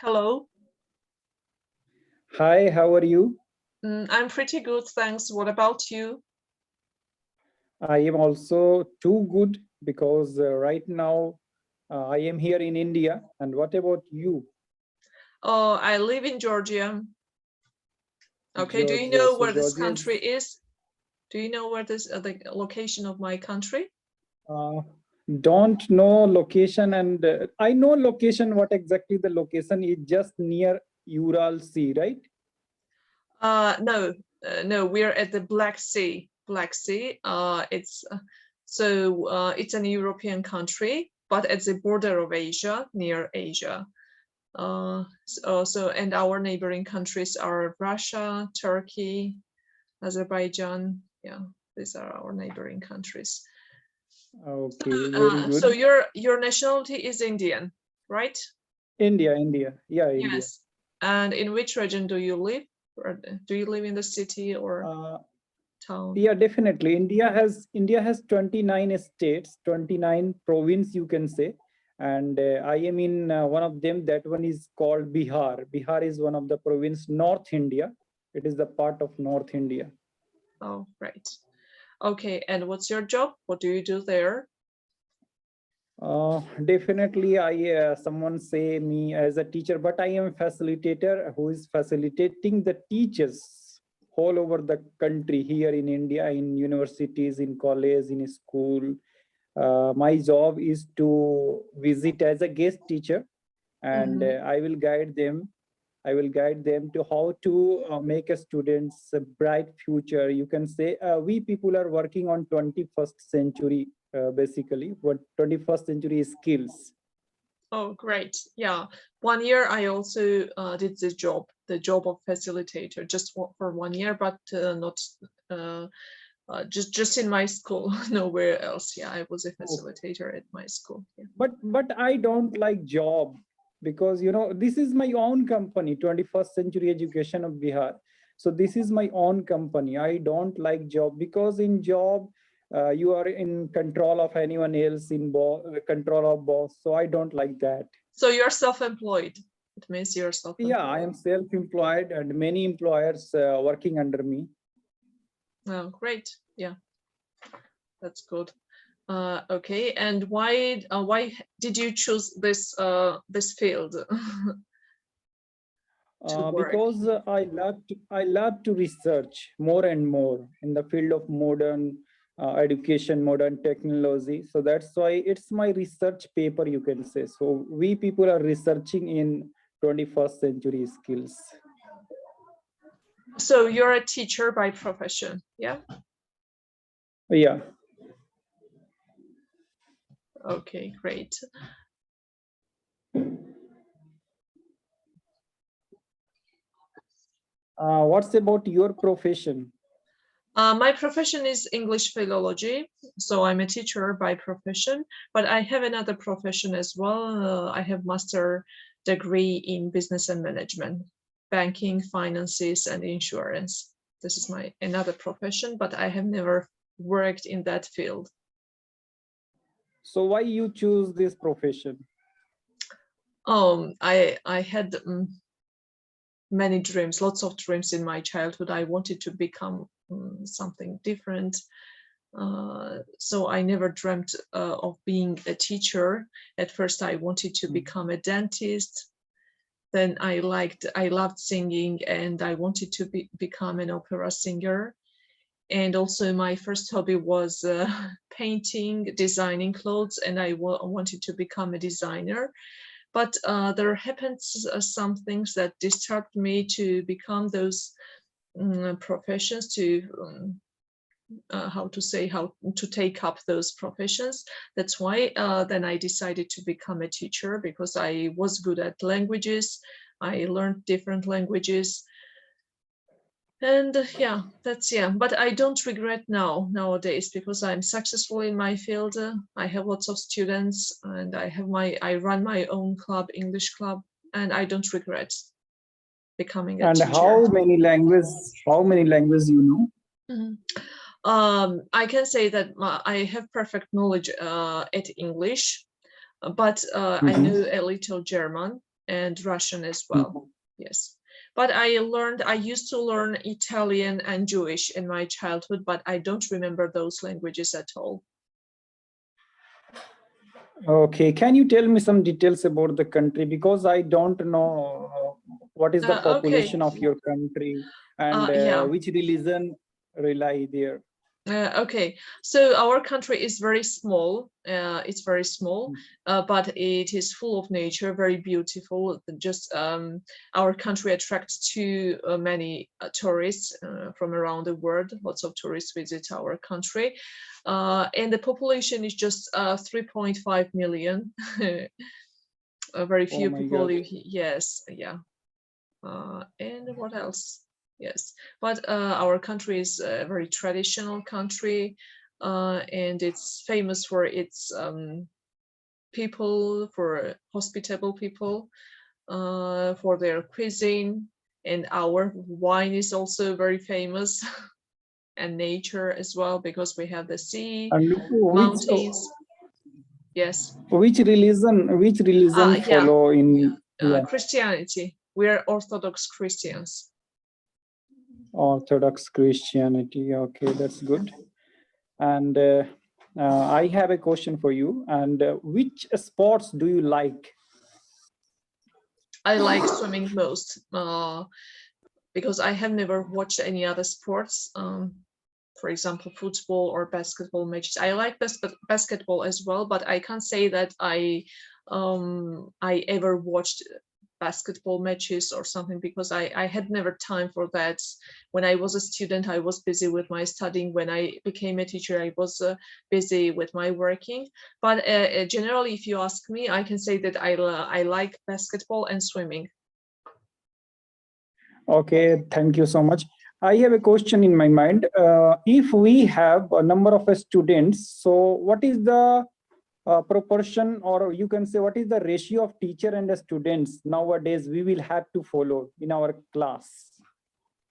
Hello. Hi, how are you? I'm pretty good, thanks. What about you? I am also too good because right now I am here in India. And what about you, Oh, I live in Georgia. Okay, do you Georgia? know So where this Georgia country is, is? Do you know where this the location of my country? uh, don't know location, and I know location. What exactly the location is? Just near Ural Sea, right? No, no, we're at the Black Sea. Black Sea. It's an European country, but at the border of Asia, near Asia. And our neighboring countries are Russia, Turkey, Azerbaijan. Yeah, these are our neighboring countries. Okay, very So good. your nationality is Indian, right? India. Yeah, India. Yes. And in which region do you live? Or do you live in the city or Uh, town? Yeah, definitely. India has 29 states, 29 province, you can say. And I am in one of them. That one is called Bihar. Bihar is one of the province, North India. It is the part of North India. Oh, right. Okay. And what's your job? What do you do there? Definitely, I someone say me as a teacher, but I am a facilitator who is facilitating the teachers all over the country here in India, in universities, in college, in school. My job is to visit as a guest teacher, and Mhm. I will guide them to how to make a student's a bright future. You can say we people are working on 21st century, basically what 21st century skills. Oh, great. Yeah. 1 year I also did the job of facilitator, just for 1 year, but not uh, just in my school, nowhere else. Yeah, I was a Oh, facilitator at my school. Yeah. but I don't like job, because this is my own company, 21st century education of Bihar. So this is my own company. I don't like job, because in job you are in control of anyone else, control of boss. So I don't like that. So you're self-employed. It means you're Yeah, I self-employed. am self-employed and many employers working under me. Oh, great. Yeah, that's good. Okay, and why did you choose this field to work? Because I love to research more and more in the field of modern education, modern technology. So that's why it's my research paper, you can say. So we people are researching in 21st century skills. So you're a teacher by profession, yeah? Yeah. Okay, great. What's about your profession? My profession is English philology, so I'm a teacher by profession, but I have another profession as well. I have master degree in business and management, banking, finances, and insurance. This is my another profession, but I have never worked in that field. So why you choose this profession? I had many dreams, lots of dreams in my childhood. I wanted to become something different. So I never dreamt of being a teacher. At first, I wanted to become a dentist. Then I loved singing, and I wanted to become an opera singer. And also, my first hobby was painting, designing clothes, and I wanted to become a designer. But there happened some things that disturbed me to become those professions, to how to take up those professions. That's why then I decided to become a teacher, because I was good at languages. I learned different languages, and yeah, but I don't regret nowadays, because I'm successful in my field. I have lots of students, and I run my own club, English club, and I don't regret becoming a And teacher. how many languages you know? Mhm. I can say that I have perfect knowledge at English, but I know Mhm. a little German. and Russian as well. Yes. But I used to learn Italian and Jewish in my childhood, but I don't remember those languages at all. Okay, can you tell me some details about the country, because I don't know what is the Okay. population of your country and Yeah. which religion rely there. Okay, so our country is very small. It's very small, but it is full of nature, very beautiful. Just our country attracts too many tourists from around the world. Lots of tourists visit our country, and the population is just 3.5 million. Very few people live here. Yes, yeah. And what else? Yes, but our country is a very traditional country, and it's famous for its people, for hospitable people, for their cuisine, and our wine is also very famous, and nature as well, because we have the sea, And mountains. Yes. Which religion follow in Christianity. We are Orthodox Christians. Orthodox Christianity? Okay, that's good. And I have a question for you. And which sports do you like? I like swimming most, because I have never watched any other sports. For example, football or basketball matches. I like basketball as well, but I can't say that I ever watched basketball matches or something, because I had never time for that. When I was a student, I was busy with my studying. When I became a teacher, I was busy with my working. But generally, if you ask me, I can say that I like basketball and swimming. Okay, thank you so much. I have a question in my mind. If we have a number of students, so what is the proportion, or you can say what is the ratio of teacher and the students nowadays we will have to follow in our class?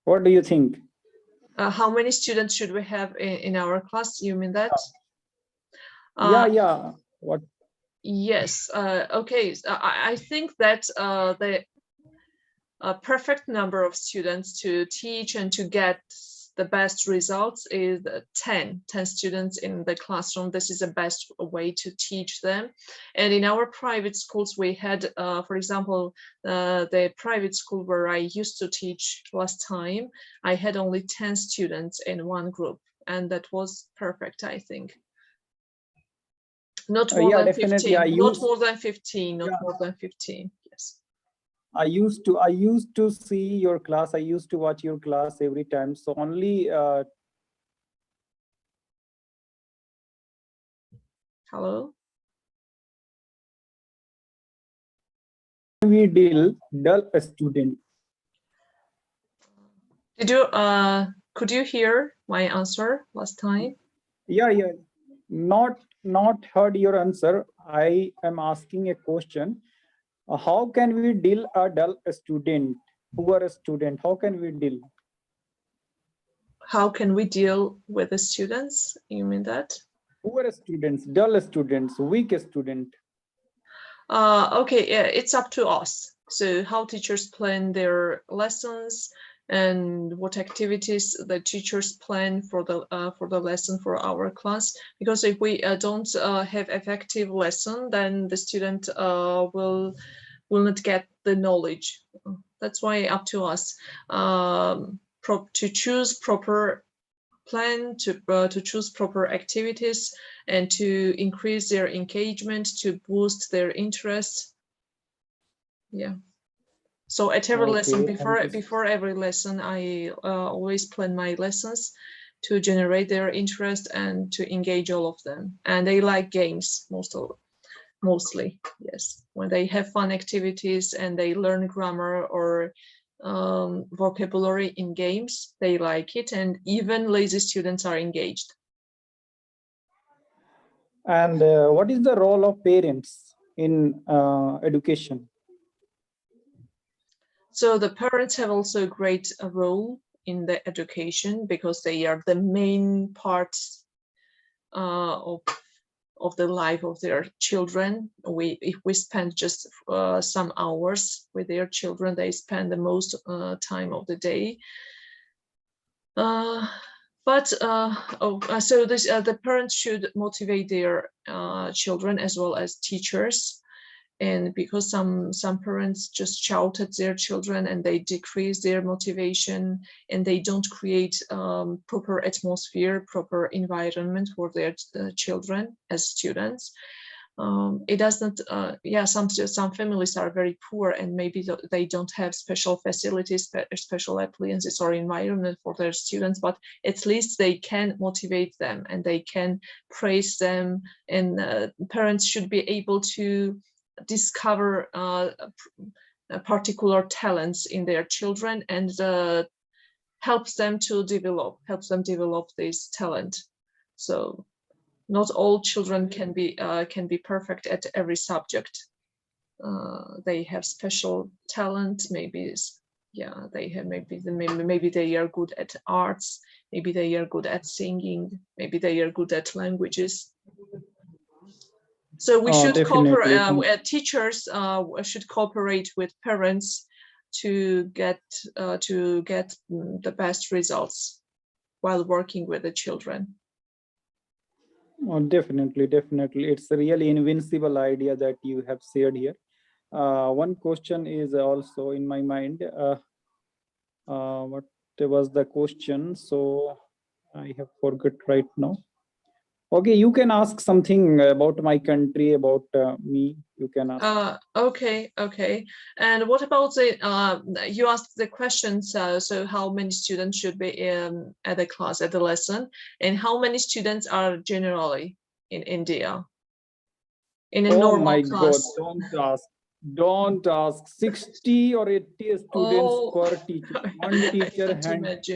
What do you think? How many students should we have in our class? You mean that? Yeah. What? Yes. Okay. I think that the perfect number of students to teach and to get the best results is 10 students in the classroom. This is the best way to teach them. And in our private schools, we had, for example, the private school where I used to teach last time, I had only 10 students in one group, and that was perfect, I think. Not more than 15. Not more than 15. Not more than 15. Yes. I used to see your class. I used to watch your class every time. So only. Hello. We dull a student. Did you could you hear my answer last time? Yeah. Not heard your answer. I am asking a question. How can we dull a student? Who are a student? How can we deal? How can we deal with the students? You mean that? Who are students? Dull students, weak student. Okay, yeah, it's up to us. So how teachers plan their lessons and what activities the teachers plan for the lesson for our class. Because if we don't have effective lesson, then the student will not get the knowledge. That's why up to us to choose proper plan, to choose proper activities, and to increase their engagement, to boost their interest. Yeah. So at every lesson, before every lesson, I always plan my lessons to generate their interest and to engage all of them. And they like games mostly. Yes, when they have fun activities and they learn grammar or vocabulary in games, they like it, and even lazy students are engaged. And what is the role of parents in education? So the parents have also a great role in the education, because they are the main part of of the life of their children. If we spend just some hours with their children, they spend the most time of the day. The parents should motivate their children as well as teachers. And because some parents just shout at their children and they decrease their motivation, and they don't create proper atmosphere, proper environment for their children as students. It doesn't, some families are very poor, and maybe they don't have special facilities, special appliances or environment for their students, but at least they can motivate them and they can praise them, and parents should be able to discover particular talents in their children and helps them develop this talent. So not all children can be perfect at every subject. They have special talent. Maybe they are good at arts. Maybe they are good at singing. Maybe they are good at languages. So we should cooperate. Teachers should cooperate with parents to get the best results while working with the children. Oh, definitely. It's a really invincible idea that you have shared here. One question is also in my mind. What was the question? So I have forgot right now. Okay, you can ask something about my country, about me. You can ask. Okay. And what about you asked the questions, so how many students should be at the class, at the lesson, and how many students are generally in India in a normal class? God, don't ask. 60 or 80 students per teacher. One teacher handles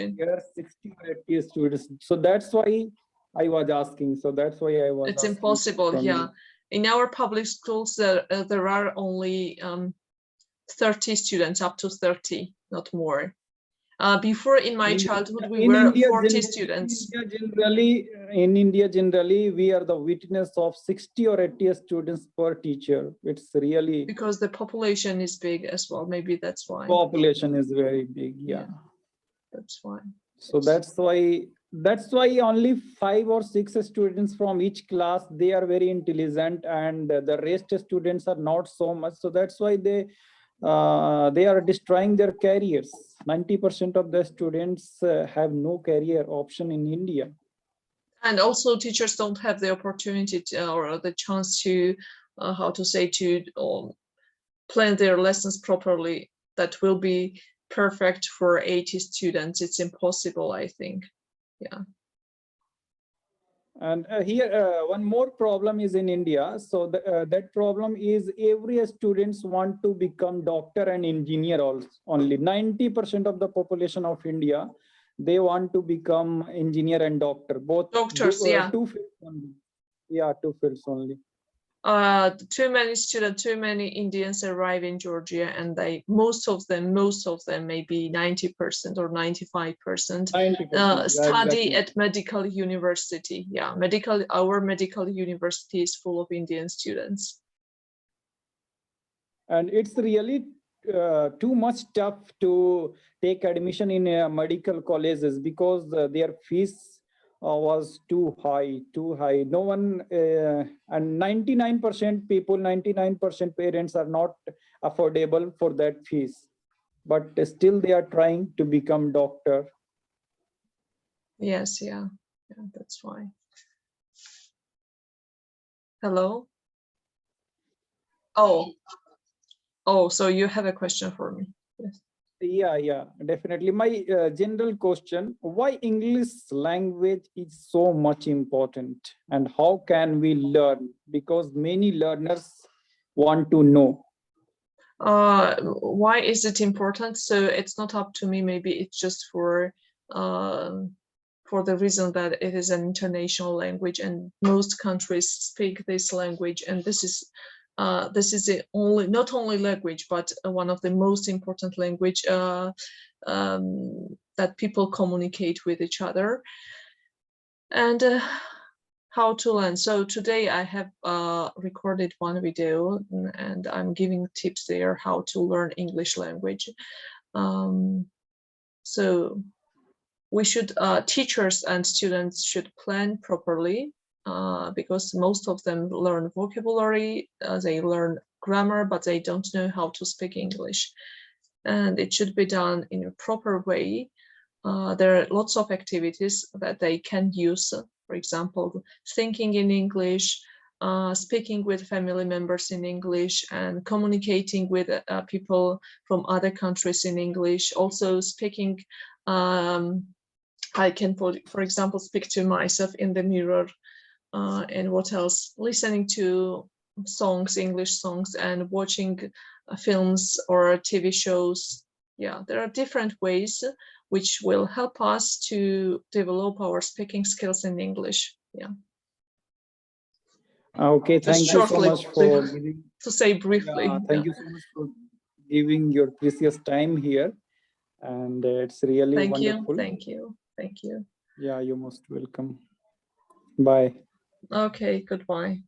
60 or 80 students. So that's why I was asking. It's impossible. Yeah. In our public schools, there are only 30 students, up to 30, not more. Before, in my childhood, we were 40 students. In India, generally, we are the witness of 60 or 80 students per teacher. It's really... Because the population is big as well. Maybe that's why. Population is very big, yeah. That's why. So that's why only 5 or 6 students from each class, they are very intelligent, and the rest students are not so much. So that's why they are destroying their careers. 90% of the students have no career option in India. And also teachers don't have the opportunity or the chance to, plan their lessons properly. That will be perfect for 80 students. It's impossible, I think. Yeah. And here, one more problem is in India. So that problem is every students want to become doctor and engineer also. Only 90% of the population of India, they want to become engineer and doctor. Both doctors, two fields only. Yeah, 2 fields only. Too many Indians arrive in Georgia, and most of them, maybe 90% or 95%, study at medical university. Yeah, our medical university is full of Indian students. And it's really too much tough to take admission in medical colleges because their fees was too high. No one, and 99% people, 99% parents are not affordable for that fees, but still they are trying to become doctor. Yes, yeah, that's why. Hello. Oh, so you have a question for me? Yes. Yeah, definitely. My general question: why English language is so much important, and how can we learn? Because many learners want to know. Why is it important? So it's not up to me. Maybe it's just for the reason that it is an international language, and most countries speak this language, and this is not only language, but one of the most important language that people communicate with each other. And how to learn. So today I have recorded one video, and I'm giving tips there how to learn English language. So we should, teachers and students should plan properly, because most of them learn vocabulary, they learn grammar, but they don't know how to speak English. And it should be done in a proper way. There are lots of activities that they can use. For example, thinking in English, speaking with family members in English, and communicating with people from other countries in English. Also speaking, I can, for example, speak to myself in the mirror. And what else? Listening to songs, English songs, and watching films or TV shows. Yeah, there are different ways which will help us to develop our speaking skills in English. Yeah. Okay, Just thank you so shortly much for giving. to say briefly. Thank you so much for giving your precious time here, and it's really Thank wonderful. you. Thank you. Thank you. Yeah, you're most welcome. Bye. Okay, goodbye.